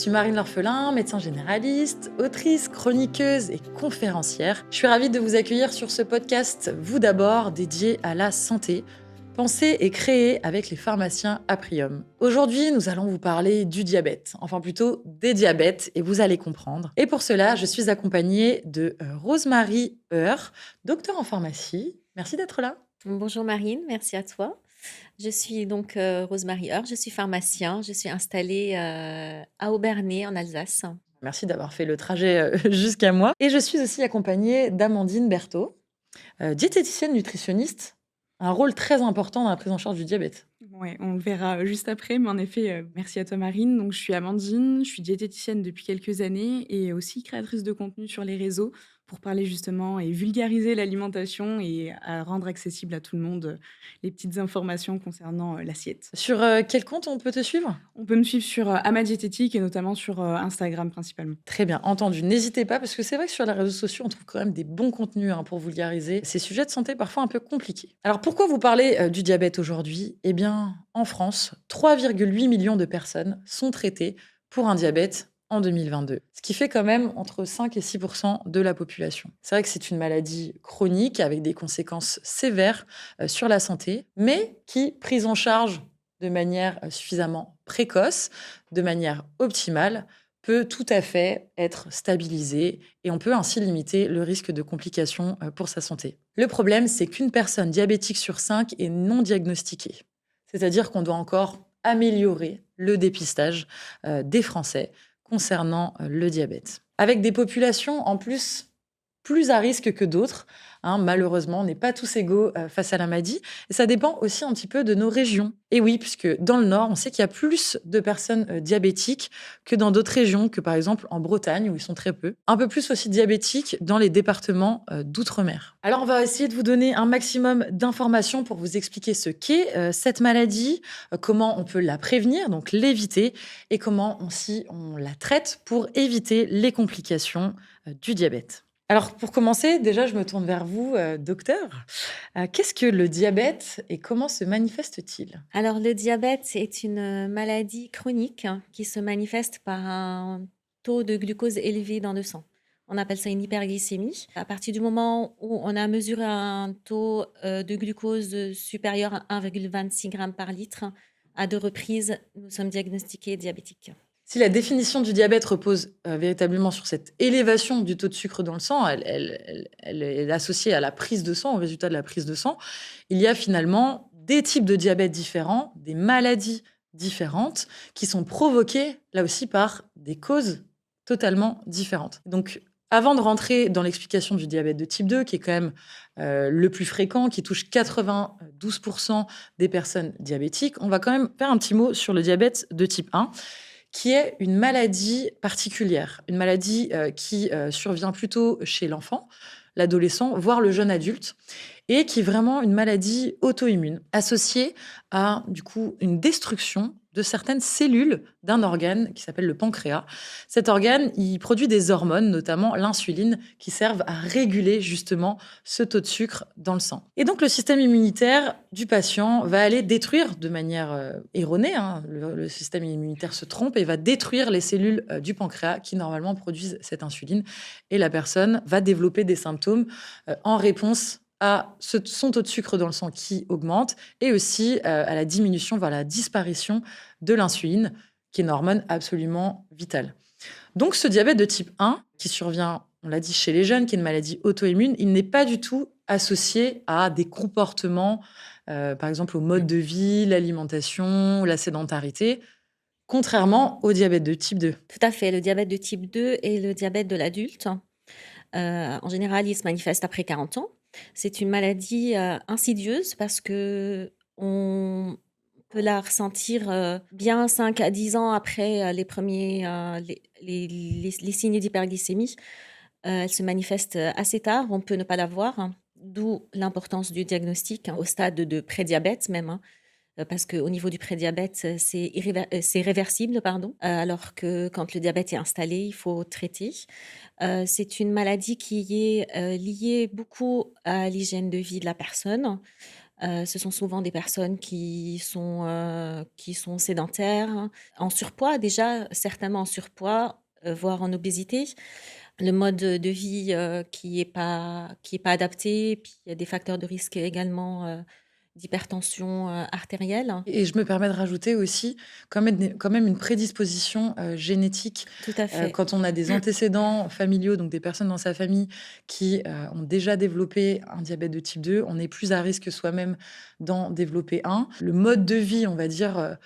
suis Marine L'Orphelin, médecin généraliste, autrice, chroniqueuse et conférencière. Je suis ravie de vous accueillir sur ce podcast, vous d'abord, dédié à la santé, pensé et créé avec les pharmaciens Aprium. Aujourd'hui, nous allons vous parler du diabète, enfin plutôt des diabètes, et vous allez comprendre. Et pour cela, je suis accompagnée de Rosemary Heur, docteur en pharmacie. Merci d'être là. Bonjour Marine, merci à toi. Je suis donc Rosemary Heur, je suis pharmacien, je suis installée à Aubernay en Alsace. Merci d'avoir fait le trajet jusqu'à moi. Et je suis aussi accompagnée d'Amandine Berthaud, diététicienne nutritionniste, un rôle très important dans la prise en charge du diabète. Ouais, on le verra juste après, mais en effet, merci à toi Marine. Donc je suis Amandine, je suis diététicienne depuis quelques années et aussi créatrice de contenu sur les réseaux pour parler justement et vulgariser l'alimentation et à rendre accessible à tout le monde, les petites informations concernant, l'assiette. Sur quel compte on peut te suivre? On peut me suivre sur, Ama Diététique et notamment sur, Instagram principalement. Très bien, entendu. N'hésitez pas, parce que c'est vrai que sur les réseaux sociaux, on trouve quand même des bons contenus pour vulgariser ces sujets de santé parfois un peu compliqués. Alors pourquoi vous parlez du diabète aujourd'hui? Eh bien, en France, 3,8 millions de personnes sont traitées pour un diabète en 2022, ce qui fait quand même entre 5 et 6% de la population. C'est vrai que c'est une maladie chronique avec des conséquences sévères sur la santé, mais qui, prise en charge de manière suffisamment précoce, de manière optimale, peut tout à fait être stabilisée et on peut ainsi limiter le risque de complications pour sa santé. Le problème, c'est qu'une personne diabétique sur 5 est non diagnostiquée. C'est-à-dire qu'on doit encore améliorer le dépistage des Français concernant le diabète. Avec des populations en plus à risque que d'autres. Malheureusement, on n'est pas tous égaux face à la maladie. Et ça dépend aussi un petit peu de nos régions. Et oui, puisque dans le Nord, on sait qu'il y a plus de personnes diabétiques que dans d'autres régions, que par exemple en Bretagne, où ils sont très peu. Un peu plus aussi diabétiques dans les départements d'outre-mer. Alors, on va essayer de vous donner un maximum d'informations pour vous expliquer ce qu'est cette maladie, comment on peut la prévenir, donc l'éviter, et comment on la traite pour éviter les complications du diabète. Alors, pour commencer, déjà, je me tourne vers vous, docteur. Qu'est-ce que le diabète et comment se manifeste-t-il? Alors le diabète, c'est une maladie chronique qui se manifeste par un taux de glucose élevé dans le sang. On appelle ça une hyperglycémie. À partir du moment où on a mesuré un taux de glucose supérieur à 1,26 g par litre, à 2 reprises, nous sommes diagnostiqués diabétiques. Si la définition du diabète repose véritablement sur cette élévation du taux de sucre dans le sang, elle est associée à la prise de sang, au résultat de la prise de sang, il y a finalement des types de diabète différents, des maladies différentes qui sont provoquées là aussi par des causes totalement différentes. Donc, avant de rentrer dans l'explication du diabète de type 2, qui est quand même le plus fréquent, qui touche 92% des personnes diabétiques, on va quand même faire un petit mot sur le diabète de type 1, qui est une maladie particulière, une maladie qui survient plutôt chez l'enfant, l'adolescent, voire le jeune adulte, et qui est vraiment une maladie auto-immune, associée à du coup une destruction de certaines cellules d'un organe qui s'appelle le pancréas. Cet organe, il produit des hormones, notamment l'insuline, qui servent à réguler justement ce taux de sucre dans le sang. Et donc le système immunitaire du patient va aller détruire de manière erronée, le système immunitaire se trompe et va détruire les cellules du pancréas qui normalement produisent cette insuline. Et la personne va développer des symptômes en réponse à son taux de sucre dans le sang qui augmente et aussi à la diminution, voire la disparition de l'insuline, qui est une hormone absolument vitale. Donc ce diabète de type 1, qui survient, on l'a dit, chez les jeunes, qui est une maladie auto-immune, il n'est pas du tout associé à des comportements, par exemple au mode de vie, l'alimentation, la sédentarité, contrairement au diabète de type 2. Tout à fait, le diabète de type 2 est le diabète de l'adulte. En général, il se manifeste après 40 ans. C'est une maladie insidieuse parce que on peut la ressentir bien 5 à 10 ans après les premiers les signes d'hyperglycémie. Elle se manifeste assez tard, on peut ne pas la voir, d'où l'importance du diagnostic au stade de prédiabète même, parce qu'au niveau du prédiabète, c'est réversible, pardon, alors que quand le diabète est installé, il faut traiter. C'est une maladie qui est liée beaucoup à l'hygiène de vie de la personne. Ce sont souvent des personnes qui sont sédentaires, en surpoids déjà, certainement en surpoids, voire en obésité. Le mode de vie, qui est pas adapté, puis il y a des facteurs de risque également, d'hypertension, artérielle. Et je me permets de rajouter aussi quand même une prédisposition, génétique, Tout à fait. quand on a des antécédents familiaux, donc des personnes dans sa famille qui, ont déjà développé un diabète de type 2, on est plus à risque soi-même d'en développer un. Le mode de vie, on va dire,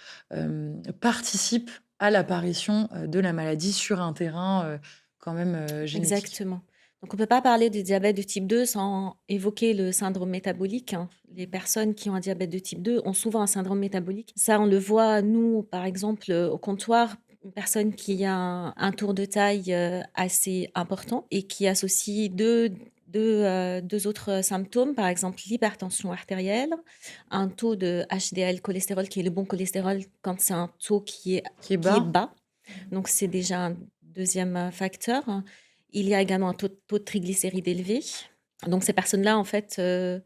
participe à l'apparition, de la maladie sur un terrain, quand même, génétique. Exactement. Donc on ne peut pas parler du diabète de type 2 sans évoquer le syndrome métabolique, hein. Les personnes qui ont un diabète de type 2 ont souvent un syndrome métabolique. Ça, on le voit, nous, par exemple, au comptoir, une personne qui a un tour de taille assez important et qui associe deux autres symptômes, par exemple l'hypertension artérielle, un taux de HDL cholestérol qui est le bon cholestérol quand c'est un taux Qui est qui est bas. bas. Donc c'est déjà un deuxième facteur. Il y a également un taux de triglycérides élevé. Donc ces personnes-là, en fait,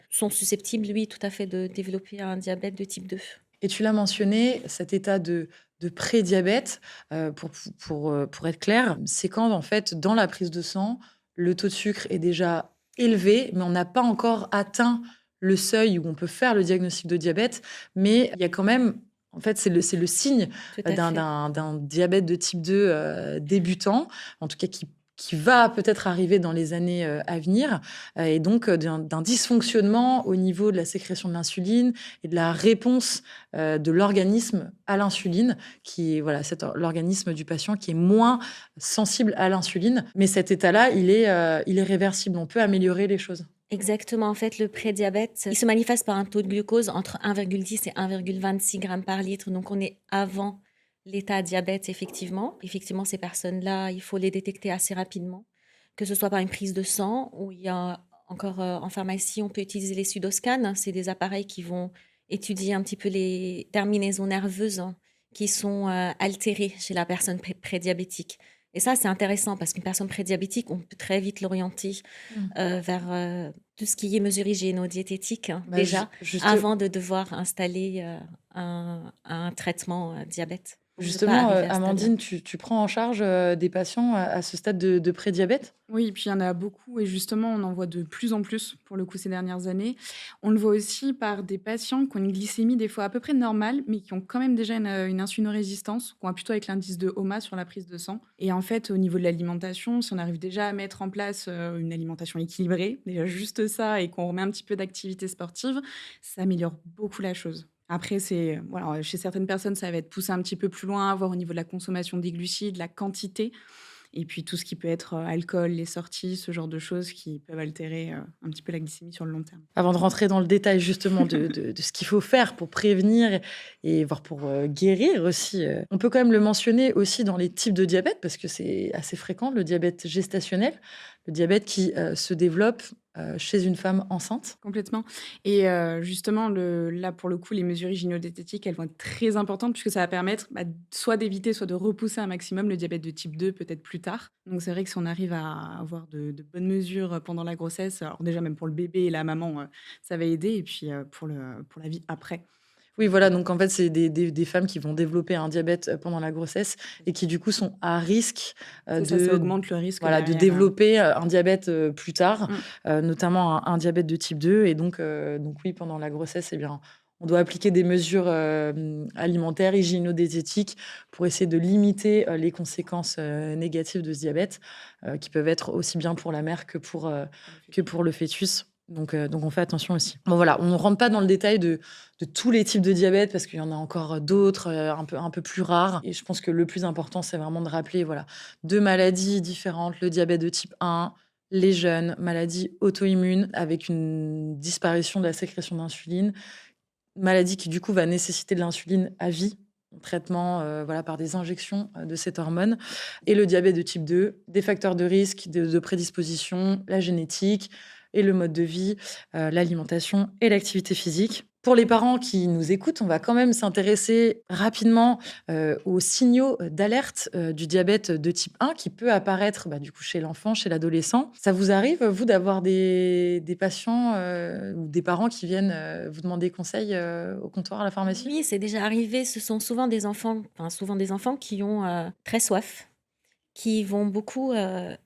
sont susceptibles, oui, tout à fait, de développer un diabète de type 2. Et tu l'as mentionné, cet état de prédiabète, pour être clair, c'est quand, en fait, dans la prise de sang, le taux de sucre est déjà élevé, mais on n'a pas encore atteint le seuil où on peut faire le diagnostic de diabète. Mais il y a quand même, en fait, c'est le signe Tout à fait. d'un diabète de type 2 débutant, en tout cas qui va peut-être arriver dans les années à venir, et donc d'un dysfonctionnement au niveau de la sécrétion de l'insuline et de la réponse de l'organisme à l'insuline, qui est voilà, l'organisme du patient qui est moins sensible à l'insuline. Mais cet état-là, il est réversible. On peut améliorer les choses. Exactement. En fait, le prédiabète, il se manifeste par un taux de glucose entre 1,10 et 1,26 grammes par litre. Donc, on est avant l'état diabète, effectivement. Effectivement, ces personnes-là, il faut les détecter assez rapidement, que ce soit par une prise de sang ou il y a encore en pharmacie, on peut utiliser les pseudoscans. C'est des appareils qui vont étudier un petit peu les terminaisons nerveuses, hein, qui sont altérées chez la personne prédiabétique. Et ça, c'est intéressant parce qu'une personne prédiabétique, on peut très vite l'orienter Mm. vers tout ce qui est mesures hygiéno-diététiques, hein, Bah, déjà, juste- avant de devoir installer un traitement diabète. On ne peut pas Justement, arriver à ce stade-là. Amandine, tu prends en charge des patients à ce stade de prédiabète? Oui, puis il y en a beaucoup et justement, on en voit de plus en plus pour le coup ces dernières années. On le voit aussi par des patients qui ont une glycémie des fois à peu près normale, mais qui ont quand même déjà une insulinorésistance, qu'on voit plutôt avec l'indice de HOMA sur la prise de sang. Et en fait, au niveau de l'alimentation, si on arrive déjà à mettre en place une alimentation équilibrée, déjà juste ça, et qu'on remet un petit peu d'activité sportive, ça améliore beaucoup la chose. Après, voilà, chez certaines personnes, ça va être poussé un petit peu plus loin, voir au niveau de la consommation des glucides, la quantité. Et puis tout ce qui peut être alcool, les sorties, ce genre de choses qui peuvent altérer un petit peu la glycémie sur le long terme. Avant de rentrer dans le détail justement de ce qu'il faut faire pour prévenir et voire pour guérir aussi, on peut quand même le mentionner aussi dans les types de diabète, parce que c'est assez fréquent, le diabète gestationnel, le diabète qui se développe chez une femme enceinte. Complètement. Et justement, là, pour le coup, les mesures hygiéno-diététiques, elles vont être très importantes puisque ça va permettre soit d'éviter, soit de repousser un maximum le diabète de type 2 peut-être plus tard. Donc c'est vrai que si on arrive à avoir de bonnes mesures pendant la grossesse, alors déjà même pour le bébé et la maman, ça va aider. Et puis pour la vie après. Oui, voilà, donc en fait, c'est des femmes qui vont développer un diabète pendant la grossesse et qui du coup sont à risque C'est ça, ça augmente le risque voilà, de derrière. développer un diabète plus tard, Mm. notamment un diabète de type 2. Et donc oui, pendant la grossesse, eh bien, on doit appliquer des mesures alimentaires, hygiéno-diététiques pour essayer de limiter les conséquences négatives de ce diabète, qui peuvent être aussi bien pour la mère que pour le fœtus. Donc on fait attention aussi. Bon voilà, on ne rentre pas dans le détail de tous les types de diabète parce qu'il y en a encore d'autres un peu plus rares. Et je pense que le plus important, c'est vraiment de rappeler voilà, deux maladies différentes, le diabète de type 1, les jeunes, maladies auto-immunes avec une disparition de la sécrétion d'insuline, maladie qui du coup va nécessiter de l'insuline à vie, traitement voilà, par des injections de cette hormone, et le diabète de type 2, des facteurs de risque, de prédisposition, la génétique et le mode de vie, l'alimentation et l'activité physique. Pour les parents qui nous écoutent, on va quand même s'intéresser rapidement aux signaux d'alerte du diabète de type 1 qui peut apparaître du coup chez l'enfant, chez l'adolescent. Ça vous arrive, vous, d'avoir des patients ou des parents qui viennent vous demander conseil au comptoir à la pharmacie? Oui, c'est déjà arrivé. Ce sont souvent des enfants qui ont très soif, qui vont beaucoup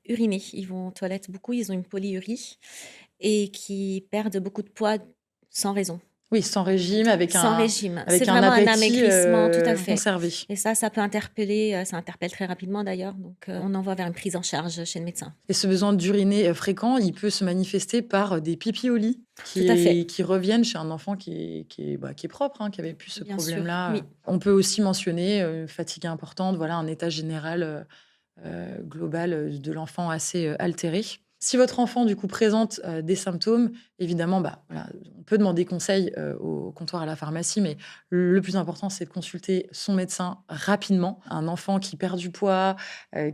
uriner. Ils vont aux toilettes beaucoup, ils ont une polyurie et qui perdent beaucoup de poids sans raison. Oui, sans régime, Sans régime. C'est avec un vraiment un appétit amaigrissement, tout à fait. conservé. Et ça peut interpeller, ça interpelle très rapidement d'ailleurs. Donc, on envoie vers une prise en charge chez le médecin. Et ce besoin d'uriner fréquent, il peut se manifester par des pipis au lit Tout à fait. qui reviennent chez un enfant qui est propre, qui avait plus ce Bien sûr, problème-là. oui. On peut aussi mentionner une fatigue importante, voilà, un état général global de l'enfant assez altéré. Si votre enfant, du coup, présente des symptômes, évidemment, voilà, on peut demander conseil au comptoir à la pharmacie, mais le plus important, c'est de consulter son médecin rapidement. Un enfant qui perd du poids,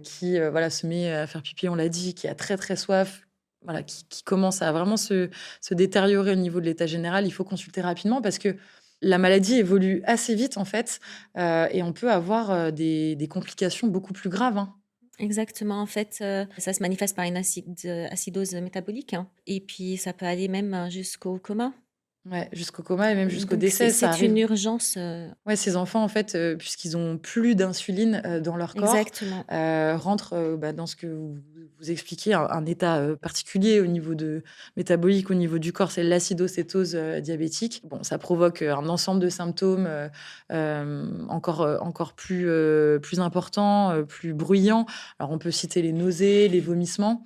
qui voilà, se met à faire pipi, on l'a dit, qui a très, très soif, voilà, qui commence à vraiment se détériorer au niveau de l'état général, il faut consulter rapidement parce que la maladie évolue assez vite, en fait, et on peut avoir des complications beaucoup plus graves, hein. Exactement. En fait, ça se manifeste par une acidose métabolique, hein. Et puis, ça peut aller même jusqu'au coma. Ouais, jusqu'au coma et même jusqu'au Donc, décès, ça c'est une arrive. urgence. Ouais, ces enfants, en fait, puisqu'ils ont plus d'insuline dans leur corps, Exactement. rentrent dans ce que vous expliquez, un état particulier au niveau métabolique, au niveau du corps, c'est l'acidocétose diabétique. Bon, ça provoque un ensemble de symptômes encore plus importants, plus bruyants. Alors, on peut citer les nausées, les vomissements.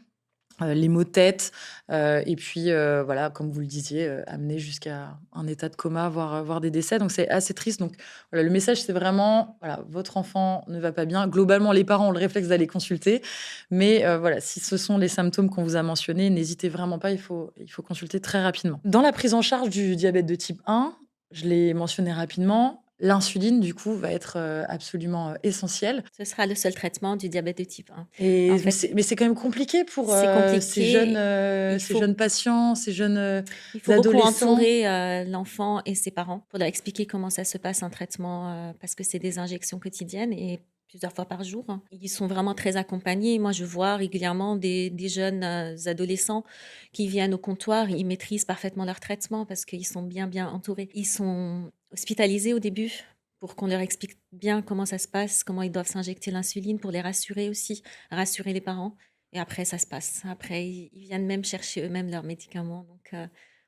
Les maux de tête, et puis voilà, comme vous le disiez, amener jusqu'à un état de coma, voire des décès. Donc c'est assez triste. Donc voilà, le message, c'est vraiment, voilà, votre enfant ne va pas bien. Globalement, les parents ont le réflexe d'aller consulter. Mais voilà, si ce sont les symptômes qu'on vous a mentionnés, n'hésitez vraiment pas, il faut consulter très rapidement. Dans la prise en charge du diabète de type 1, je l'ai mentionné rapidement, l'insuline, du coup, va être absolument essentielle. Ce sera le seul traitement du diabète de type 1. Et En fait, c'est quand même compliqué pour c'est ces jeunes, compliqué. ces jeunes patients, ces jeunes Il faut beaucoup adolescents. entourer l'enfant et ses parents pour leur expliquer comment ça se passe un traitement, parce que c'est des injections quotidiennes et plusieurs fois par jour. Ils sont vraiment très accompagnés. Moi, je vois régulièrement des jeunes adolescents qui viennent au comptoir. Ils maîtrisent parfaitement leur traitement parce qu'ils sont bien, bien entourés. Ils sont hospitalisés au début pour qu'on leur explique bien comment ça se passe, comment ils doivent s'injecter l'insuline pour les rassurer aussi, rassurer les parents. Et après, ça se passe. Après, ils viennent même chercher eux-mêmes leurs médicaments. Donc,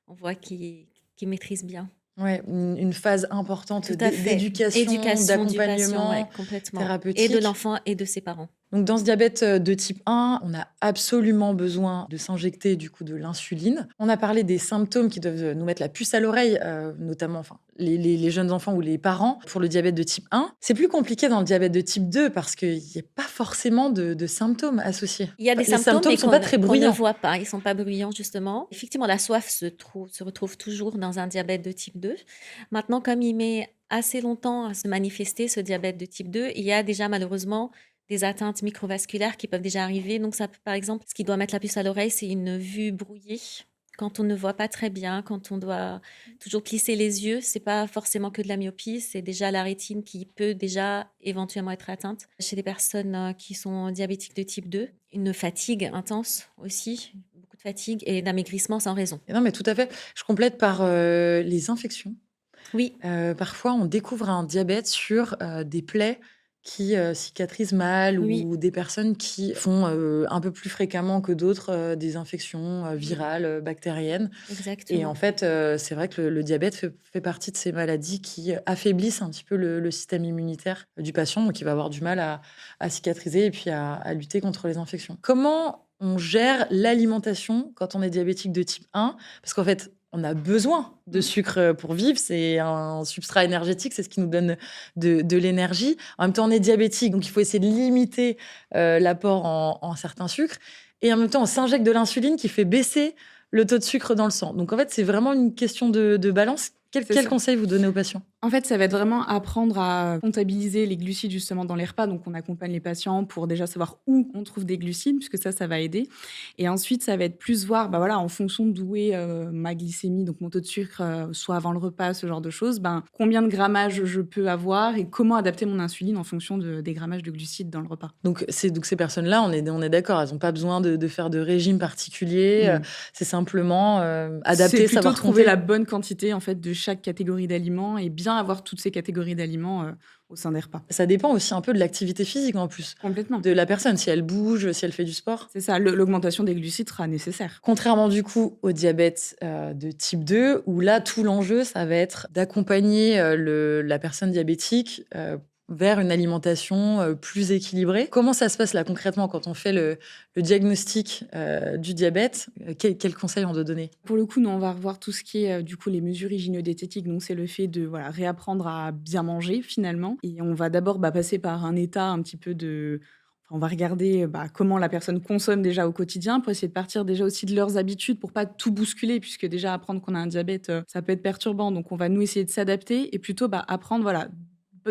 on voit qu'ils maîtrisent bien. Ouais, une phase importante Tout à fait. d'éducation, Éducation du patient, ouais, d'accompagnement complètement. Et de thérapeutique. l'enfant et de ses parents. Donc dans ce diabète de type 1, on a absolument besoin de s'injecter du coup de l'insuline. On a parlé des symptômes qui doivent nous mettre la puce à l'oreille, notamment les jeunes enfants ou les parents pour le diabète de type 1. C'est plus compliqué dans le diabète de type 2 parce qu'il n'y a pas forcément de symptômes associés. Il y a des Les symptômes, mais sont pas très qu'on ne bruyants. voit pas. Ils ne sont pas bruyants, justement. Effectivement, la soif se retrouve toujours dans un diabète de type 2. Maintenant, comme il met assez longtemps à se manifester, ce diabète de type 2, il y a déjà malheureusement des atteintes microvasculaires qui peuvent déjà arriver. Donc, ça peut, par exemple, ce qui doit mettre la puce à l'oreille, c'est une vue brouillée. Quand on ne voit pas très bien, quand on doit toujours plisser les yeux, c'est pas forcément que de la myopie, c'est déjà la rétine qui peut déjà éventuellement être atteinte. Chez les personnes qui sont diabétiques de type 2, une fatigue intense aussi, beaucoup de fatigue et d'amaigrissement sans raison. Non, mais tout à fait. Je complète par les infections. Oui, Parfois, on découvre un diabète sur des plaies qui cicatrisent mal oui, ou des personnes qui font un peu plus fréquemment que d'autres des infections virales, bactériennes. Et exactement. en fait, c'est vrai que le diabète fait partie de ces maladies qui affaiblissent un petit peu le système immunitaire du patient, donc il va avoir du mal à cicatriser et puis à lutter contre les infections. Comment on gère l'alimentation quand on est diabétique de type 1? Parce qu'en fait, on a besoin de sucre pour vivre, c'est un substrat énergétique, c'est ce qui nous donne de l'énergie. En même temps, on est diabétique, donc il faut essayer de limiter l'apport en certains sucres. Et en même temps, on s'injecte de l'insuline qui fait baisser le taux de sucre dans le sang. Donc en fait, c'est vraiment une question de balance. Quel ça. conseil vous donnez aux patients? En fait, ça va être vraiment apprendre à comptabiliser les glucides justement dans les repas. Donc, on accompagne les patients pour déjà savoir où on trouve des glucides, puisque ça va aider. Et ensuite, ça va être plus voir, bah voilà, en fonction d'où est ma glycémie, donc mon taux de sucre, soit avant le repas, ce genre de choses, ben, combien de grammage je peux avoir et comment adapter mon insuline en fonction des grammages de glucides dans le repas. Donc ces personnes-là, on est d'accord, elles ont pas besoin de faire de régime particulier, Non. c'est simplement, C'est adapter, plutôt savoir trouver compter. la bonne quantité en fait de chaque catégorie d'aliments et bien avoir toutes ces catégories d'aliments au sein des repas. Ça dépend aussi un peu de l'activité physique en plus, Complètement. de la personne, si elle bouge, si elle fait du sport. C'est ça, l'augmentation des glucides sera nécessaire. Contrairement du coup au diabète de type 2, où là, tout l'enjeu, ça va être d'accompagner la personne diabétique vers une alimentation plus équilibrée. Comment ça se passe là concrètement quand on fait le diagnostic du diabète? Quels conseils on doit donner? Pour le coup, nous, on va revoir tout ce qui est du coup les mesures hygiéno-diététiques. Donc, c'est le fait de voilà, réapprendre à bien manger finalement. Et on va d'abord passer par un état un petit peu de... Enfin, on va regarder comment la personne consomme déjà au quotidien pour essayer de partir déjà aussi de leurs habitudes pour pas tout bousculer, puisque déjà apprendre qu'on a un diabète, ça peut être perturbant. Donc, on va nous essayer de s'adapter et plutôt apprendre, voilà,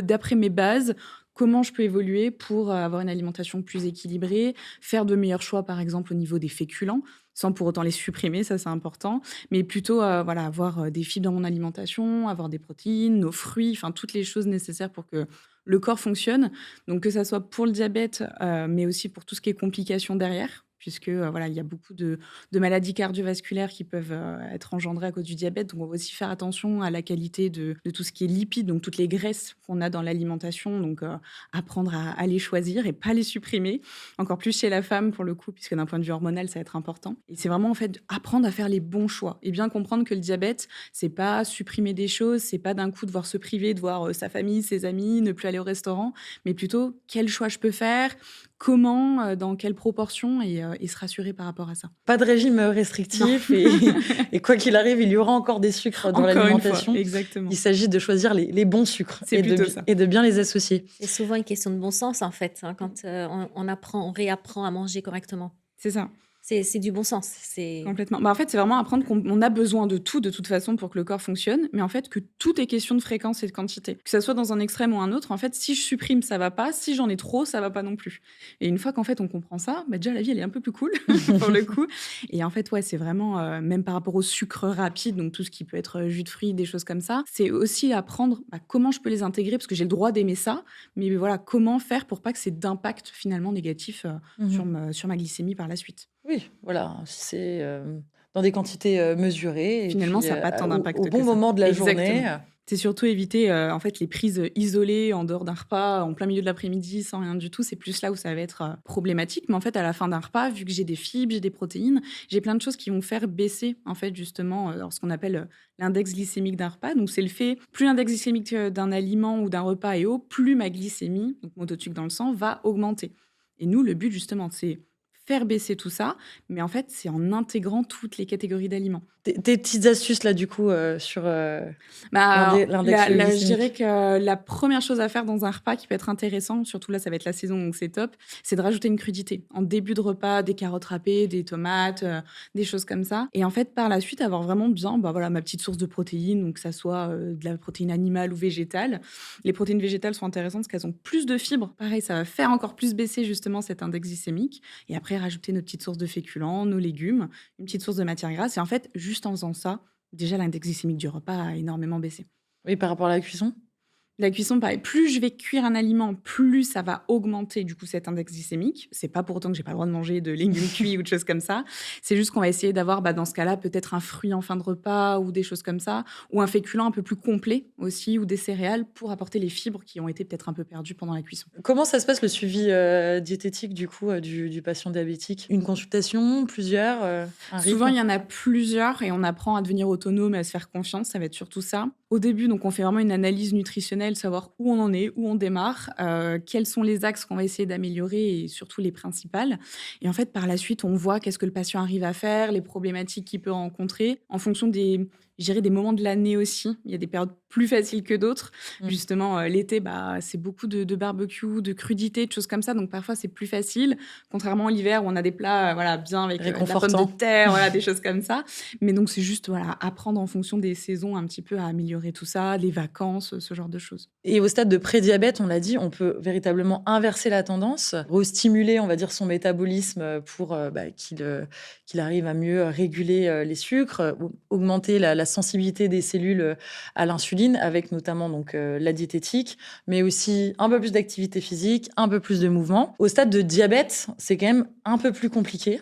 d'après mes bases, comment je peux évoluer pour avoir une alimentation plus équilibrée, faire de meilleurs choix, par exemple, au niveau des féculents, sans pour autant les supprimer, ça c'est important, mais plutôt voilà, avoir des fibres dans mon alimentation, avoir des protéines, nos fruits, enfin toutes les choses nécessaires pour que le corps fonctionne. Donc que ça soit pour le diabète, mais aussi pour tout ce qui est complications derrière, puisque voilà, il y a beaucoup de maladies cardiovasculaires qui peuvent être engendrées à cause du diabète. Donc on va aussi faire attention à la qualité de tout ce qui est lipides, donc toutes les graisses qu'on a dans l'alimentation. Donc apprendre à les choisir et pas les supprimer. Encore plus chez la femme pour le coup, puisque d'un point de vue hormonal, ça va être important. Et c'est vraiment en fait apprendre à faire les bons choix et bien comprendre que le diabète, c'est pas supprimer des choses, c'est pas d'un coup devoir se priver, de voir sa famille, ses amis, ne plus aller au restaurant, mais plutôt quel choix je peux faire, comment, dans quelle proportion et se rassurer par rapport à ça. Pas de régime Non. restrictif et quoi qu'il arrive, il y aura encore des sucres dans Encore une fois, l'alimentation. exactement. Il s'agit de choisir les bons sucres C'est plutôt ça. et de bien les associer. C'est souvent une question de bon sens, en fait, hein, quand on réapprend à manger correctement. C'est ça. C'est du bon sens. Complètement. En fait, c'est vraiment apprendre qu'on a besoin de tout, de toute façon, pour que le corps fonctionne, mais en fait, que tout est question de fréquence et de quantité. Que ça soit dans un extrême ou un autre, en fait, si je supprime, ça va pas. Si j'en ai trop, ça va pas non plus. Et une fois qu'en fait, on comprend ça, déjà, la vie, elle est un peu plus cool, pour le coup. Et en fait, ouais, c'est vraiment, même par rapport au sucre rapide, donc tout ce qui peut être jus de fruits, des choses comme ça, c'est aussi apprendre comment je peux les intégrer, parce que j'ai le droit d'aimer ça, mais voilà, comment faire pour pas que c'est d'impact finalement négatif sur ma glycémie par la suite. Oui, voilà, si c'est dans des quantités mesurées et Finalement, puis ça n'a pas tant d'impact au que bon ça. moment de la Exactement. journée. C'est surtout éviter en fait les prises isolées en dehors d'un repas, en plein milieu de l'après-midi, sans rien du tout. C'est plus là où ça va être problématique. Mais en fait, à la fin d'un repas, vu que j'ai des fibres, j'ai des protéines, j'ai plein de choses qui vont faire baisser en fait justement ce qu'on appelle l'index glycémique d'un repas. Donc c'est le fait, plus l'index glycémique d'un aliment ou d'un repas est haut, plus ma glycémie, donc mon taux de sucre dans le sang, va augmenter. Et nous, le but justement, c'est faire baisser tout ça, mais en fait, c'est en intégrant toutes les catégories d'aliments. Tes petites astuces là du coup sur l'index Je glycémique. dirais que la première chose à faire dans un repas qui peut être intéressant, surtout là, ça va être la saison, donc c'est top, c'est de rajouter une crudité. En début de repas, des carottes râpées, des tomates, des choses comme ça. Et en fait, par la suite, avoir vraiment bien voilà, ma petite source de protéines, donc que ça soit de la protéine animale ou végétale. Les protéines végétales sont intéressantes parce qu'elles ont plus de fibres. Pareil, ça va faire encore plus baisser justement cet index glycémique. Et après, rajouter notre petite source de féculents, nos légumes, une petite source de matière grasse. Et en fait, juste en faisant ça, déjà l'index glycémique du repas a énormément baissé. Oui, par rapport à la cuisson. La cuisson, pareil, plus je vais cuire un aliment, plus ça va augmenter du coup cet index glycémique. C'est pas pour autant que j'ai pas le droit de manger de légumes cuits ou de choses comme ça. C'est juste qu'on va essayer d'avoir dans ce cas-là peut-être un fruit en fin de repas ou des choses comme ça, ou un féculent un peu plus complet aussi, ou des céréales pour apporter les fibres qui ont été peut-être un peu perdues pendant la cuisson. Comment ça se passe le suivi diététique du coup du patient diabétique? Une consultation, plusieurs, un Souvent, rythme? il y en a plusieurs et on apprend à devenir autonome et à se faire confiance. Ça va être surtout ça. Au début, donc, on fait vraiment une analyse nutritionnelle, savoir où on en est, où on démarre, quels sont les axes qu'on va essayer d'améliorer et surtout les principales. Et en fait, par la suite, on voit qu'est-ce que le patient arrive à faire, les problématiques qu'il peut rencontrer en fonction des je dirais des moments de l'année aussi. Il y a des périodes plus faciles que d'autres. Mmh. Justement, l'été, c'est beaucoup de barbecue, de crudités, de choses comme ça, donc parfois c'est plus facile, contrairement à l'hiver où on a des plats, voilà, bien avec, de la pomme de Réconfortant. terre, voilà, des choses comme ça. Mais donc c'est juste, voilà, apprendre en fonction des saisons un petit peu à améliorer tout ça, les vacances, ce genre de choses. Et au stade de prédiabète, on l'a dit, on peut véritablement inverser la tendance, restimuler, on va dire, son métabolisme pour qu'il arrive à mieux réguler les sucres, augmenter la sensibilité des cellules à l'insuline, avec notamment donc, la diététique, mais aussi un peu plus d'activité physique, un peu plus de mouvement. Au stade de diabète, c'est quand même un peu plus compliqué.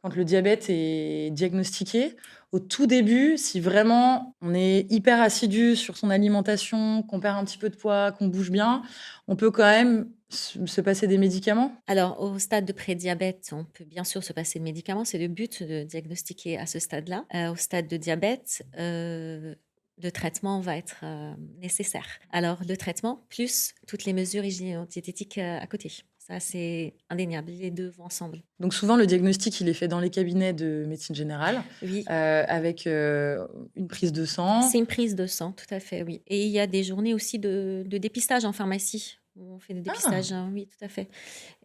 Quand le diabète est diagnostiqué, au tout début, si vraiment on est hyper assidu sur son alimentation, qu'on perd un petit peu de poids, qu'on bouge bien, on peut quand même se passer des médicaments. Alors, au stade de prédiabète, on peut bien sûr se passer de médicaments. C'est le but de diagnostiquer à ce stade-là. Au stade de diabète, le traitement va être nécessaire. Alors, le traitement plus toutes les mesures hygiéno-diététiques à côté. Ça, c'est indéniable. Les deux vont ensemble. Donc souvent, le diagnostic, il est fait dans les cabinets de médecine générale, Oui, avec une prise de sang. c'est une prise de sang, tout à fait, oui. Et il y a des journées aussi de dépistage en pharmacie, où on fait des Ah, dépistages, hein, oui, tout à fait.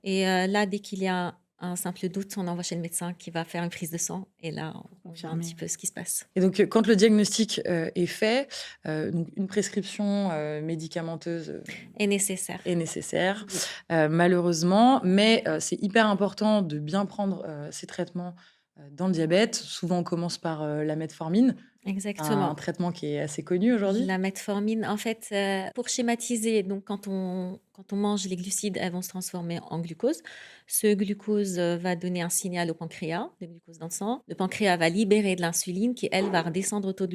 Et là, dès qu'il y a un simple doute, on envoie chez le médecin qui va faire une prise de sang. Et là, on voit un Confirmé. petit peu ce qui se passe. et donc quand le diagnostic est fait, donc une prescription médicamenteuse Est nécessaire. est nécessaire, Oui, malheureusement, mais c'est hyper important de bien prendre ces traitements dans le diabète. Souvent, on commence par la metformine, un exactement. traitement qui est assez connu aujourd'hui. La metformine, en fait, pour schématiser, donc quand on mange les glucides, elles vont se transformer en glucose. Ce glucose va donner un signal au pancréas, de glucose dans le sang. Le pancréas va libérer de l'insuline qui, elle, va redescendre le taux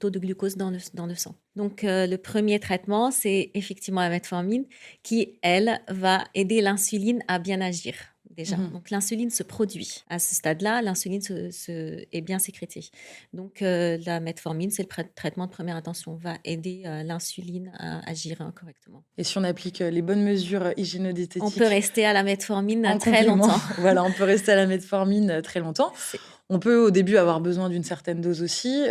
de glucose dans le sang. Donc, le premier traitement, c'est effectivement la metformine qui, elle, va aider l'insuline à bien agir. Déjà. Mhm. Donc, l'insuline se produit. À ce stade-là, l'insuline est bien sécrétée. Donc, la metformine, c'est le traitement de première intention, va aider l'insuline à agir correctement. Et si on applique les bonnes mesures On peut hygiéno-diététiques rester à la metformine en très complément, longtemps. voilà, on peut rester à la metformine très longtemps. C'est- On peut au début avoir besoin d'une certaine dose aussi,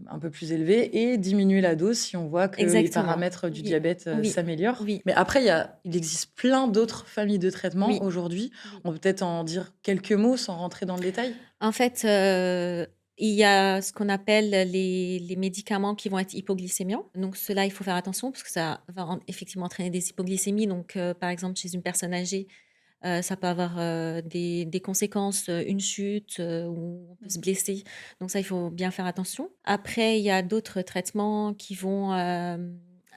un peu plus élevée, et diminuer la dose si on voit que les Exactement. paramètres du Oui, diabète oui, s'améliorent. oui, Mais après, il existe plein d'autres familles de traitements oui, aujourd'hui. oui. On peut peut-être en dire quelques mots sans rentrer dans le détail. En fait, il y a ce qu'on appelle les médicaments qui vont être hypoglycémiants. Donc, cela, il faut faire attention parce que ça va effectivement entraîner des hypoglycémies. Donc, par exemple, chez une personne âgée, ça peut avoir des conséquences, une chute où on peut se blesser. Donc ça, il faut bien faire attention. Après, il y a d'autres traitements qui vont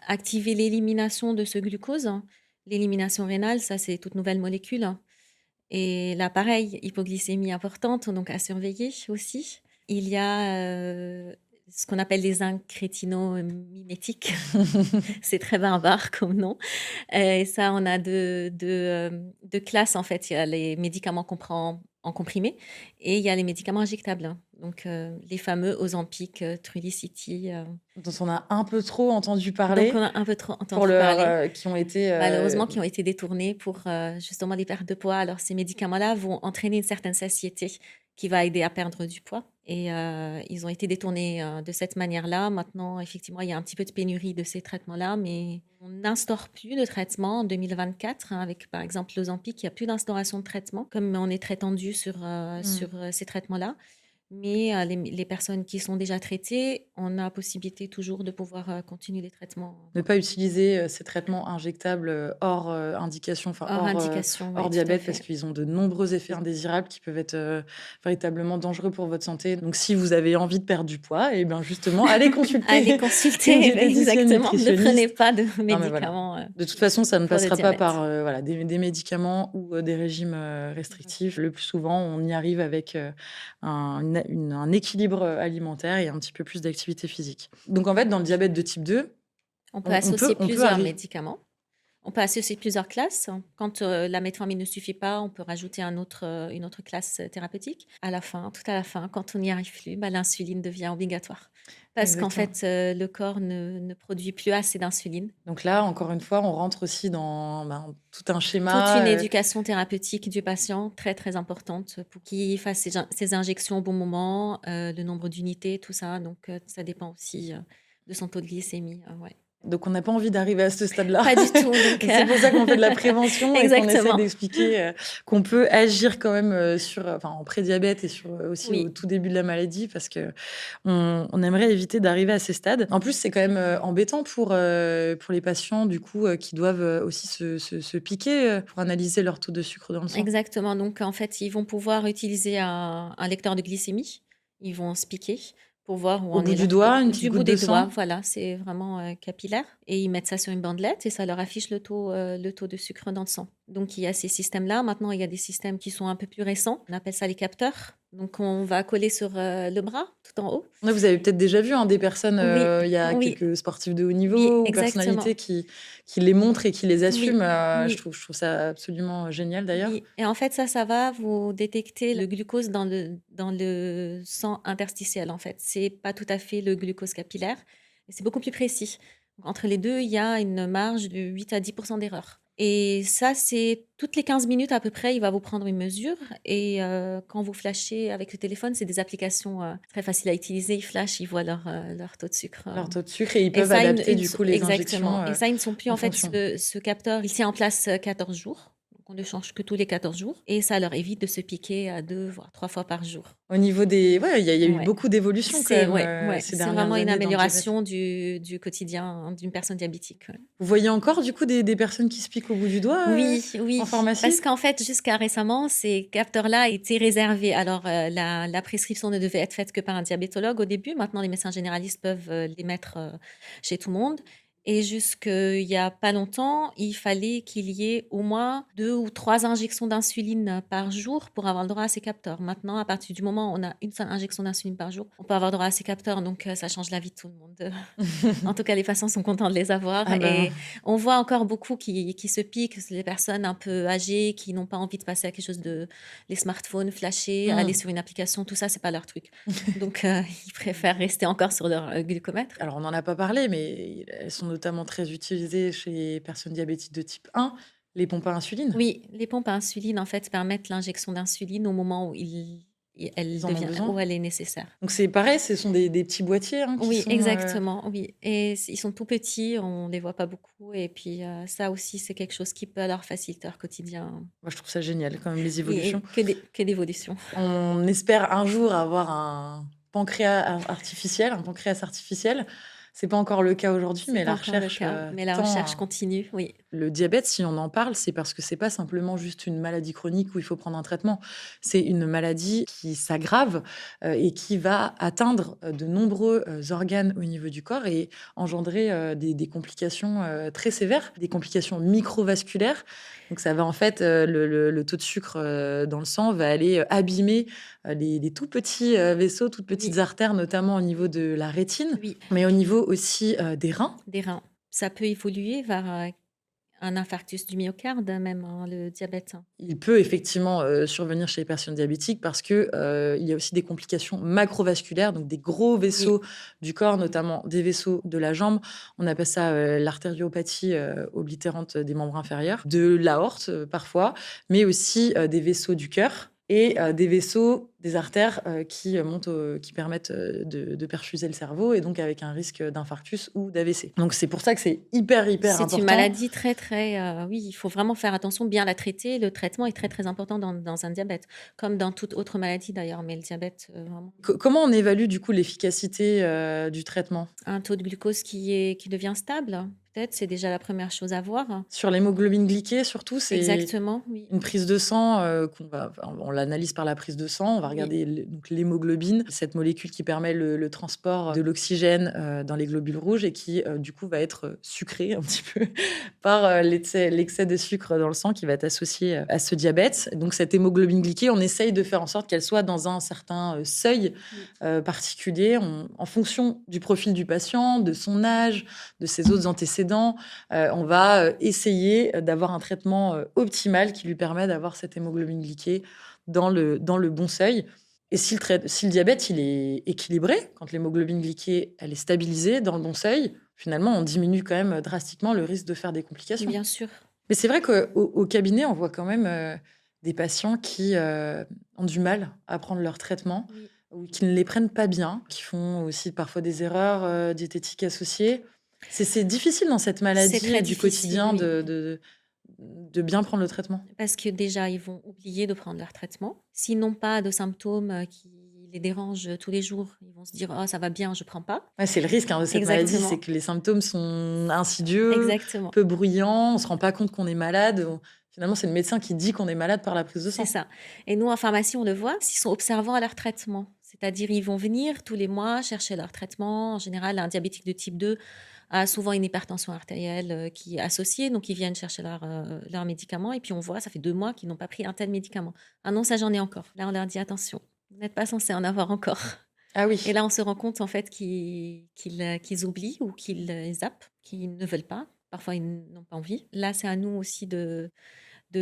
activer l'élimination de ce glucose, hein. L'élimination rénale, ça, c'est toute nouvelle molécule, hein. Et là, pareil, hypoglycémie importante, donc à surveiller aussi. Il y a ce qu'on appelle les incrétinomimétiques. C'est très barbare comme nom. Et ça, on a deux classes, en fait. Il y a les médicaments qu'on prend en comprimé et il y a les médicaments injectables, hein. Donc, les fameux Ozempic, Trulicity, Dont on a un peu trop entendu donc parler, on a un peu trop pour entendu parler. qui ont été... Malheureusement, qui ont été détournés pour justement les pertes de poids. Alors, ces médicaments-là vont entraîner une certaine satiété qui va aider à perdre du poids. Et ils ont été détournés de cette manière-là. Maintenant, effectivement, il y a un petit peu de pénurie de ces traitements-là, mais on n'instaure plus de traitement en 2024, hein, avec par exemple l'Ozempic. Il n'y a plus d'instauration de traitement, comme on est très tendu sur ces traitements-là. Mais les personnes qui sont déjà traitées, on a possibilité toujours de pouvoir continuer les traitements Ne pas utiliser ces traitements injectables hors indication, enfin hors indication. hors Oui, tout à diabète, parce fait. qu'ils ont de nombreux effets indésirables qui peuvent être véritablement dangereux pour votre santé. Donc, si vous avez envie de perdre du poids, et bien justement, allez consulter Allez une consulter, diététicienne exactement. Ne prenez nutritionniste. pas de Non, mais voilà. médicaments De toute façon, ça ne pour le passera pas diabète. par voilà, des médicaments ou des régimes restrictifs. Le plus souvent, on y arrive avec un équilibre alimentaire et un petit peu plus d'activité physique. Donc, en fait, dans le diabète de type 2, On peut on associer peut plusieurs arriver... médicaments. On peut associer plusieurs classes. Quand la metformine ne suffit pas, on peut rajouter une autre classe thérapeutique. À la fin, tout à la fin, quand on n'y arrive plus, bah, l'insuline devient obligatoire. Parce qu'en Exactement. fait, le corps ne produit plus assez d'insuline. Donc là, encore une fois, on rentre aussi dans tout un Toute schéma. une éducation thérapeutique du patient très, très importante pour qu'il fasse ses injections au bon moment, le nombre d'unités, tout ça. Donc, ça dépend aussi de son taux de glycémie. Ouais. Donc, on n'a pas envie d'arriver à ce stade-là. Pas du tout. Donc, C'est pour ça qu'on fait de la prévention et qu'on essaie exactement. d'expliquer qu'on peut agir quand même en prédiabète et aussi au Oui, tout début de la maladie parce que on aimerait éviter d'arriver à ces stades. En plus, c'est quand même embêtant pour les patients du coup qui doivent aussi se piquer pour analyser leur taux de sucre dans le sang. exactement. Donc, en fait, ils vont pouvoir utiliser un lecteur de glycémie. Ils vont se piquer pour voir où Au en bout est du leur taux. doigt, une petite Du bout goutte de des doigts, sang. voilà, c'est vraiment capillaire. Et ils mettent ça sur une bandelette et ça leur affiche le taux de sucre dans le sang. Donc, il y a ces systèmes-là. Maintenant, il y a des systèmes qui sont un peu plus récents. On appelle ça les capteurs. Donc, on va coller sur le bras, tout en haut. Ouais, vous avez peut-être déjà vu des personnes, Oui, il y a oui, quelques sportifs de haut oui, niveau ou exactement. personnalités qui les montrent et qui les assument. Oui, Je oui. trouve ça absolument génial d'ailleurs. Oui, et en fait, ça va vous détecter le glucose dans le sang interstitiel, en fait. C'est pas tout à fait le glucose capillaire, et c'est beaucoup plus précis. Donc, entre les deux, il y a une marge de 8 à 10 d'erreur. Et ça, c'est toutes les 15 minutes à peu près, il va vous prendre une mesure. Et quand vous flashez avec le téléphone, c'est des applications très faciles à utiliser. Ils flashent, ils voient leur taux de sucre. Leur taux de sucre et ils Et peuvent ça, adapter du coup les exactement. injections Et ça, ils ne sont plus, en en fait, fonction. ce capteur, il tient en place 14 jours. Donc, on ne change que tous les 14 jours. Et ça leur évite de se piquer à 2, voire 3 fois par jour. Au niveau il y a eu Ouais. beaucoup d'évolutions quand C'est même ouais, ces c'est dernières vraiment une années dans le diabète. amélioration du quotidien hein, d'une personne diabétique. Ouais. Vous voyez encore du coup des personnes qui se piquent au bout du doigt Oui, en oui, pharmacie? parce qu'en fait, jusqu'à récemment, ces capteurs-là étaient réservés. Alors, la prescription ne devait être faite que par un diabétologue au début. Maintenant, les médecins généralistes peuvent les mettre chez tout le monde. Et jusqu'il y a pas longtemps, il fallait qu'il y ait au moins 2 ou 3 injections d'insuline par jour pour avoir le droit à ces capteurs. Maintenant, à partir du moment où on a une seule injection d'insuline par jour, on peut avoir droit à ces capteurs. Donc, ça change la vie de tout le monde. En tout cas, les patients sont contents de les avoir. Ah ben, Et on voit encore beaucoup qui se piquent, les personnes un peu âgées qui n'ont pas envie de passer à quelque chose de les smartphones, flasher, aller sur une application, tout ça, c'est pas leur truc. Donc, ils préfèrent rester encore sur leur glucomètre. alors on n'en a pas parlé, mais elles sont notamment très utilisées chez les personnes diabétiques de type 1, les pompes à insuline. Oui, les pompes à insuline, en fait, permettent l'injection d'insuline au moment où Ils en ont besoin. où elle est nécessaire. Donc c'est pareil, ce sont des petits boîtiers qui Oui, sont. exactement, oui. Et ils sont tout petits, on les voit pas beaucoup. Et puis, ça aussi, c'est quelque chose qui peut leur faciliter leur quotidien. Moi, je trouve ça génial quand même les Oui, et évolutions. que d'évolution. On espère un jour avoir un pancréas artificiel. C'est pas encore le cas aujourd'hui, C'est mais pas la encore le recherche cas, mais la tend recherche à. continue, oui. Le diabète, si on en parle, c'est parce que c'est pas simplement juste une maladie chronique où il faut prendre un traitement. C'est une maladie qui s'aggrave et qui va atteindre de nombreux organes au niveau du corps et engendrer des complications très sévères, des complications microvasculaires. Donc ça va en fait, le taux de sucre dans le sang va aller abîmer les tout petits vaisseaux, toutes petites Oui, artères, notamment au niveau de la rétine, oui, mais au niveau aussi des reins. des reins. Ça peut évoluer vers un infarctus du myocarde, même, hein, le diabète. Il peut effectivement survenir chez les personnes diabétiques parce que il y a aussi des complications macrovasculaires, donc des gros Oui, vaisseaux du corps, notamment des vaisseaux de la jambe. On appelle ça l'artériopathie oblitérante des membres inférieurs, de l'aorte parfois, mais aussi des vaisseaux du cœur et des vaisseaux, des artères qui permettent de perfuser le cerveau et donc avec un risque d'infarctus ou d'AVC. Donc c'est pour ça que c'est hyper c'est important. une maladie très, très... oui, il faut vraiment faire attention, bien la traiter. Le traitement est très, très important dans un diabète, comme dans toute autre maladie d'ailleurs, mais le diabète, vraiment. Comment on évalue du coup l'efficacité du traitement? Un taux de glucose qui devient stable, peut-être, c'est déjà la première chose à voir. Sur l'hémoglobine glyquée surtout, c'est Exactement, oui. une prise de sang on l'analyse par la prise de sang, on va Oui, regarder donc l'hémoglobine, cette molécule qui permet le transport de l'oxygène dans les globules rouges et qui du coup va être sucrée un petit peu par l'excès de sucre dans le sang qui va être associé à ce diabète. Donc cette hémoglobine glyquée, on essaye de faire en sorte qu'elle soit dans un certain seuil oui. particulier en fonction du profil du patient, de son âge, de ses autres antécédents antécédents. On va essayer d'avoir un traitement optimal qui lui permet d'avoir cette hémoglobine glyquée dans le bon seuil. Et si le diabète il est équilibré, quand l'hémoglobine glyquée elle est stabilisée dans le bon seuil, finalement, on diminue quand même drastiquement le risque de faire des complications. Bien sûr. Mais c'est vrai qu'au cabinet, on voit quand même des patients qui ont du mal à prendre leur traitement Oui. ou qui ne les prennent pas bien, qui font aussi parfois des erreurs diététiques associées. C'est difficile dans cette C'est maladie très du difficile, quotidien oui. de bien prendre le traitement. Parce que déjà, ils vont oublier de prendre leur traitement. S'ils n'ont pas de symptômes qui les dérangent tous les jours, ils vont se dire: «Oh, ça va bien, je prends pas». Ouais, c'est le risque de cette maladie, c'est Exactement, que les symptômes sont insidieux, exactement. peu bruyants, on ne se rend pas compte qu'on est malade. Finalement, c'est le médecin qui dit qu'on est malade par la prise de C'est sang. ça. Et nous, en pharmacie, on le voit, s'ils sont observants à leur traitement. C'est-à-dire, ils vont venir tous les mois chercher leur traitement. En général, un diabétique de type 2 a souvent une hypertension artérielle qui est associée. Donc, ils viennent chercher leurs médicaments. Et puis, on voit, ça fait 2 mois qu'ils n'ont pas pris un tel médicament. Ah non, ça, j'en ai encore. Là, on leur dit, attention, vous n'êtes pas censé en avoir encore. Ah Et oui, là, on se rend compte, en fait, qu'ils oublient ou qu'ils zappent, qu'ils ne veulent pas. Parfois, ils n'ont pas envie. Là, c'est à nous aussi de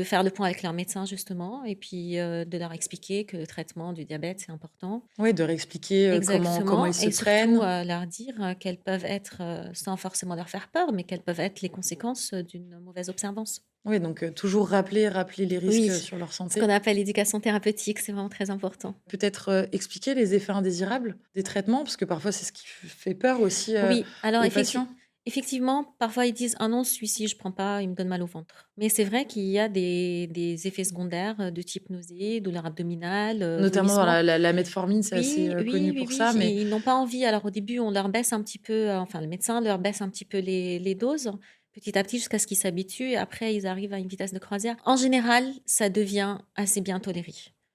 faire le point avec leur médecin justement et puis de leur expliquer que le traitement du diabète, c'est important. oui, de réexpliquer comment ils Exactement. se Et prennent. surtout leur dire quelles peuvent être, sans forcément leur faire peur, mais quelles peuvent être les conséquences d'une mauvaise observance. Oui, donc toujours rappeler les risques Oui, sur leur ce qu'on santé. appelle l'éducation thérapeutique, c'est vraiment très important. Peut-être expliquer les effets indésirables des traitements, parce que parfois c'est ce qui fait peur aussi Oui, alors aux patients. effectivement, parfois ils disent: «Ah non, celui-ci je prends pas, il me donne mal au ventre». Mais c'est vrai qu'il y a des effets secondaires, de type nausée, douleur abdominale, Notamment dans vomissement. la metformine, c'est assez Oui, oui, connu oui, pour oui, ça, mais ils n'ont pas envie. Alors au début, on leur baisse un petit peu, enfin le médecin leur baisse un petit peu les doses, petit à petit jusqu'à ce qu'ils s'habituent et après ils arrivent à une vitesse de croisière. En général, ça devient assez bien toléré.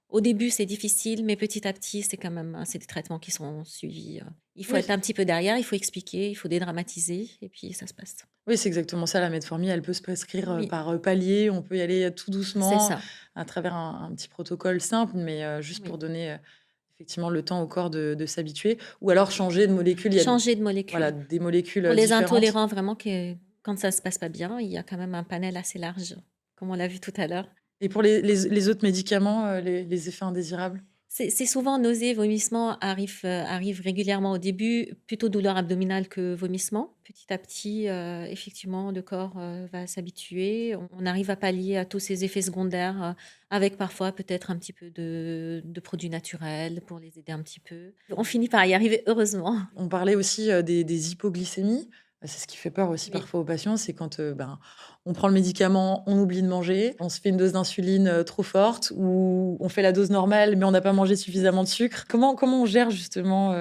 Au début, c'est difficile, mais petit à petit, c'est quand même, c'est des traitements qui sont suivis. Il faut oui, être un petit peu derrière, il faut expliquer, il faut dédramatiser et puis ça se passe. oui, c'est exactement ça. La metformine, elle peut se prescrire Oui, par palier. On peut y aller tout c'est doucement ça. à travers un petit protocole simple, mais juste Oui. pour donner effectivement le temps au corps de s'habituer. Ou alors changer de molécule. Il y a Changer de voilà, molécule. des molécules Pour les différentes. intolérants, vraiment, quand ça se passe pas bien, il y a quand même un panel assez large, comme on l'a vu tout à l'heure. Et pour les autres médicaments, les effets indésirables? C'est souvent nausées, vomissements arrivent régulièrement au début, plutôt douleur abdominale que vomissement. Petit à petit, effectivement, le corps, va s'habituer. On arrive à pallier à tous ces effets secondaires, avec parfois peut-être un petit peu de produits naturels pour les aider un petit peu. On finit par y arriver heureusement. On parlait aussi, des hypoglycémies. C'est ce qui fait peur aussi Oui. parfois aux patients, c'est quand, on prend le médicament, on oublie de manger, on se fait une dose d'insuline, trop forte ou on fait la dose normale, mais on n'a pas mangé suffisamment de sucre. Comment on gère justement,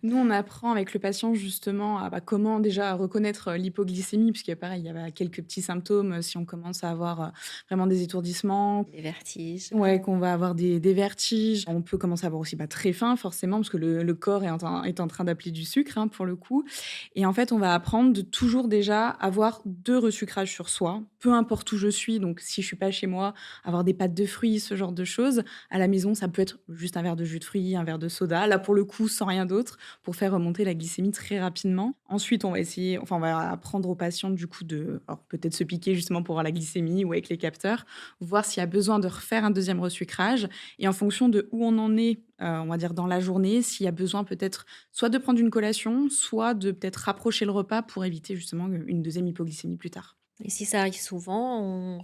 Nous, on apprend avec le patient justement à comment déjà reconnaître l'hypoglycémie, puisque pareil, il y a quelques petits symptômes si on commence à avoir vraiment des étourdissements. Des vertiges. Ouais, qu'on va avoir des vertiges. On peut commencer à avoir aussi très faim, forcément, parce que le corps est en train d'appeler du sucre, hein, pour le coup. Et en fait, on va apprendre de toujours déjà avoir 2 resucrages sur soi, peu importe où je suis. Donc, si je suis pas chez moi, avoir des pâtes de fruits, ce genre de choses. À la maison, ça peut être juste un verre de jus de fruits, un verre de soda. Là, pour le coup, sans rien d'autre, pour faire remonter la glycémie très rapidement. Ensuite, on va apprendre aux patients, du coup, alors, peut-être se piquer justement pour voir la glycémie ou avec les capteurs, voir s'il y a besoin de refaire un deuxième resucrage et en fonction de où on en est, on va dire dans la journée, s'il y a besoin peut-être soit de prendre une collation, soit de peut-être rapprocher le repas pour éviter justement une deuxième hypoglycémie plus tard. Et si ça arrive souvent, on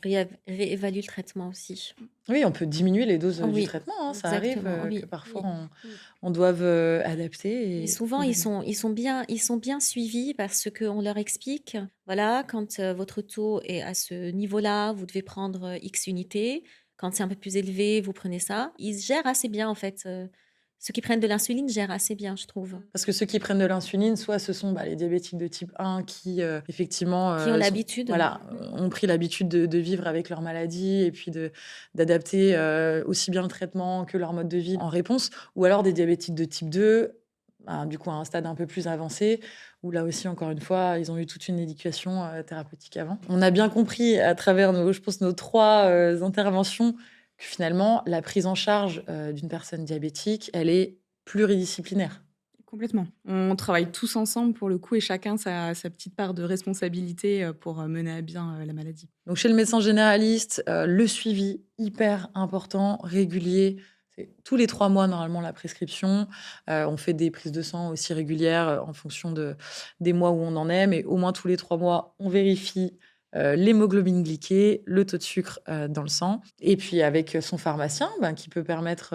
réévalue le traitement aussi. oui, on peut diminuer les doses, du Oui, traitement, hein. Ça arrive, exactement, que oui, parfois oui, oui. on doive, adapter Et et souvent, ils sont bien suivis parce qu'on leur explique, voilà, quand votre taux est à ce niveau-là, vous devez prendre X unités. Quand c'est un peu plus élevé, vous prenez ça. Ils gèrent assez bien, en fait. Ceux qui prennent de l'insuline gèrent assez bien, je trouve. parce que ceux qui prennent de l'insuline, soit ce sont, les diabétiques de type 1 qui, effectivement, Qui ont sont l'habitude. voilà, ont pris l'habitude de vivre avec leur maladie et puis d'adapter, aussi bien le traitement que leur mode de vie en réponse. Ou alors des diabétiques de type 2, du coup à un stade un peu plus avancé, où là aussi encore une fois, ils ont eu toute une éducation, thérapeutique avant. On a bien compris à travers je pense nos 3 interventions que finalement la prise en charge, d'une personne diabétique, elle est pluridisciplinaire. Complètement. On travaille tous ensemble pour le coup et chacun sa petite part de responsabilité, pour, mener à bien, la maladie. Donc chez le médecin généraliste, le suivi hyper important, régulier. C'est tous les 3 mois normalement la prescription. On fait des prises de sang aussi régulières, en fonction des mois où on en est, mais au moins tous les 3 mois, on vérifie, l'hémoglobine glyquée, le taux de sucre, dans le sang et puis avec, son pharmacien, ben, qui peut permettre,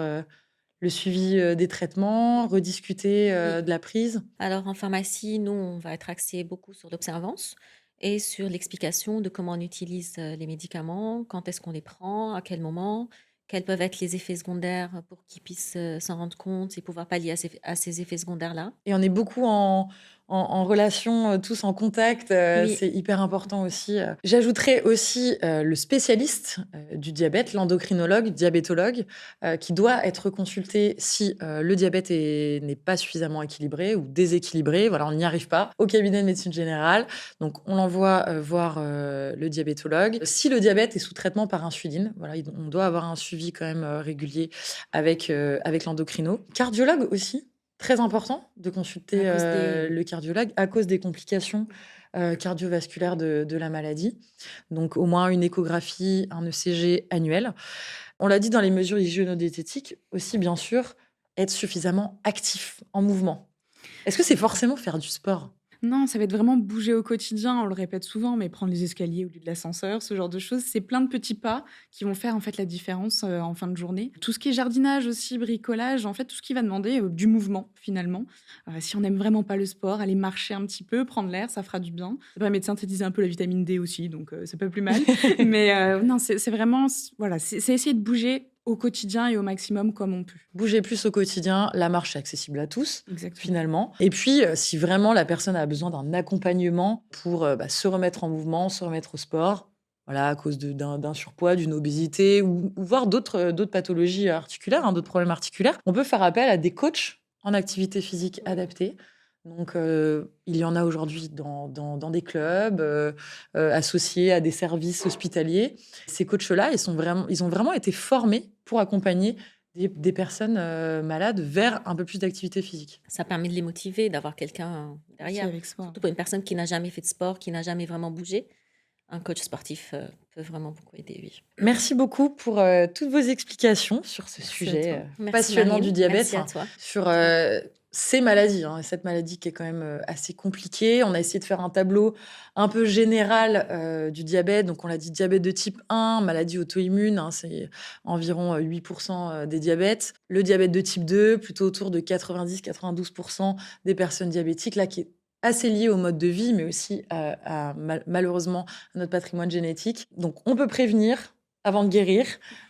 le suivi, des traitements, rediscuter, Oui. de la prise. Alors en pharmacie, nous, on va être axé beaucoup sur l'observance et sur l'explication de comment on utilise, les médicaments, quand est-ce qu'on les prend, à quel moment, quels peuvent être les effets secondaires pour qu'ils puissent, s'en rendre compte et pouvoir pallier à ces effets secondaires-là. Et on est beaucoup en relation, tous en contact, Oui, c'est hyper important aussi. J'ajouterais aussi, le spécialiste, du diabète, l'endocrinologue, diabétologue, qui doit être consulté si, le diabète n'est pas suffisamment équilibré ou déséquilibré. Voilà, on n'y arrive pas au cabinet de médecine générale, donc on l'envoie, voir, le diabétologue. Si le diabète est sous traitement par insuline, voilà, on doit avoir un suivi quand même, régulier avec l'endocrino. Cardiologue aussi. Très important de consulter, à cause des le cardiologue à cause des complications, cardiovasculaires de la maladie. Donc au moins une échographie, un ECG annuel. On l'a dit dans les mesures hygiéno-diététiques aussi, bien sûr, être suffisamment actif, en mouvement. Est-ce que c'est forcément faire du sport? Non, ça va être vraiment bouger au quotidien, on le répète souvent, mais prendre les escaliers au lieu de l'ascenseur, ce genre de choses, c'est plein de petits pas qui vont faire en fait la différence, en fin de journée. Tout ce qui est jardinage aussi, bricolage, en fait, tout ce qui va demander, du mouvement finalement. Si on n'aime vraiment pas le sport, aller marcher un petit peu, prendre l'air, ça fera du bien. Ça permet de synthétiser un peu la vitamine D aussi, donc c'est pas plus mal. Mais non, c'est vraiment voilà, c'est essayer de bouger au quotidien et au maximum comme on peut. Bouger plus au quotidien, la marche est accessible à tous, Exactement. finalement. Et puis, si vraiment la personne a besoin d'un accompagnement pour, se remettre en mouvement, se remettre au sport, voilà, à cause d'un surpoids, d'une obésité ou voire d'autres pathologies articulaires, hein, d'autres problèmes articulaires, on peut faire appel à des coachs en activité physique adaptée. Donc, il y en a aujourd'hui dans des clubs, associés à des services hospitaliers. Ces coachs-là, ils ont vraiment été formés pour accompagner des personnes, malades vers un peu plus d'activité physique. Ça permet de les motiver, d'avoir quelqu'un Aussi derrière. avec soi. Surtout pour une personne qui n'a jamais fait de sport, qui n'a jamais vraiment bougé. Un coach sportif, peut vraiment beaucoup aider, oui. Merci beaucoup pour, toutes vos explications sur ce Merci à sujet, toi. Merci passionnant Marine, du diabète, merci à enfin, toi. sur, ces maladies, hein, cette maladie qui est quand même, assez compliquée. On a essayé de faire un tableau un peu général, du diabète. Donc on l'a dit, diabète de type 1, maladie auto-immune, hein, c'est environ, 8 des diabètes. Le diabète de type 2, plutôt autour de 90-92 des personnes diabétiques, là, qui est assez lié au mode de vie, mais aussi malheureusement à notre patrimoine génétique. Donc on peut prévenir avant de guérir.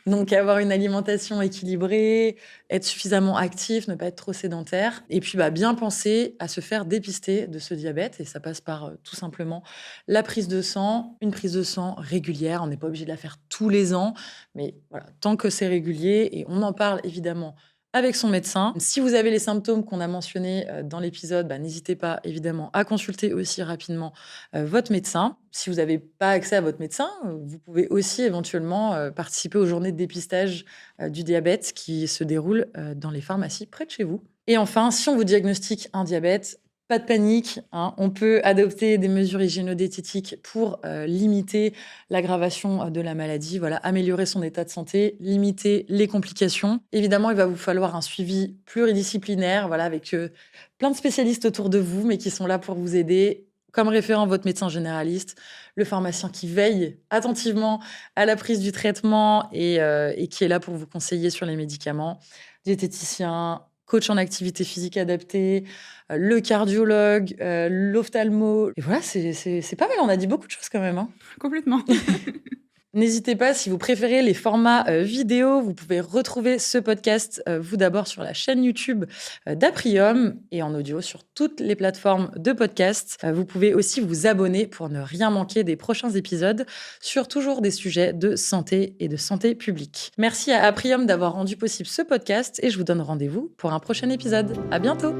Donc avoir une alimentation équilibrée, être suffisamment actif, ne pas être trop sédentaire. Et puis bien penser à se faire dépister de ce diabète. Et ça passe par tout simplement la prise de sang, une prise de sang régulière. On n'est pas obligé de la faire tous les ans. Mais voilà, tant que c'est régulier, et on en parle évidemment avec son médecin. Si vous avez les symptômes qu'on a mentionnés dans l'épisode, n'hésitez pas évidemment à consulter aussi rapidement votre médecin. Si vous n'avez pas accès à votre médecin, vous pouvez aussi éventuellement participer aux journées de dépistage du diabète qui se déroulent dans les pharmacies près de chez vous. Et enfin, si on vous diagnostique un diabète, pas de panique, hein, on peut adopter des mesures hygiéno-diététiques pour limiter l'aggravation de la maladie, voilà, améliorer son état de santé, limiter les complications. Évidemment, il va vous falloir un suivi pluridisciplinaire, voilà, avec plein de spécialistes autour de vous, mais qui sont là pour vous aider. Comme référent, votre médecin généraliste, le pharmacien qui veille attentivement à la prise du traitement et qui est là pour vous conseiller sur les médicaments, diététicien, coach en activité physique adaptée, le cardiologue, l'ophtalmo. Et voilà, c'est pas mal, on a dit beaucoup de choses quand même, hein. Complètement. N'hésitez pas, si vous préférez les formats vidéo, vous pouvez retrouver ce podcast, vous d'abord sur la chaîne YouTube d'Aprium et en audio sur toutes les plateformes de podcast. Vous pouvez aussi vous abonner pour ne rien manquer des prochains épisodes sur toujours des sujets de santé et de santé publique. Merci à Aprium d'avoir rendu possible ce podcast et je vous donne rendez-vous pour un prochain épisode. À bientôt!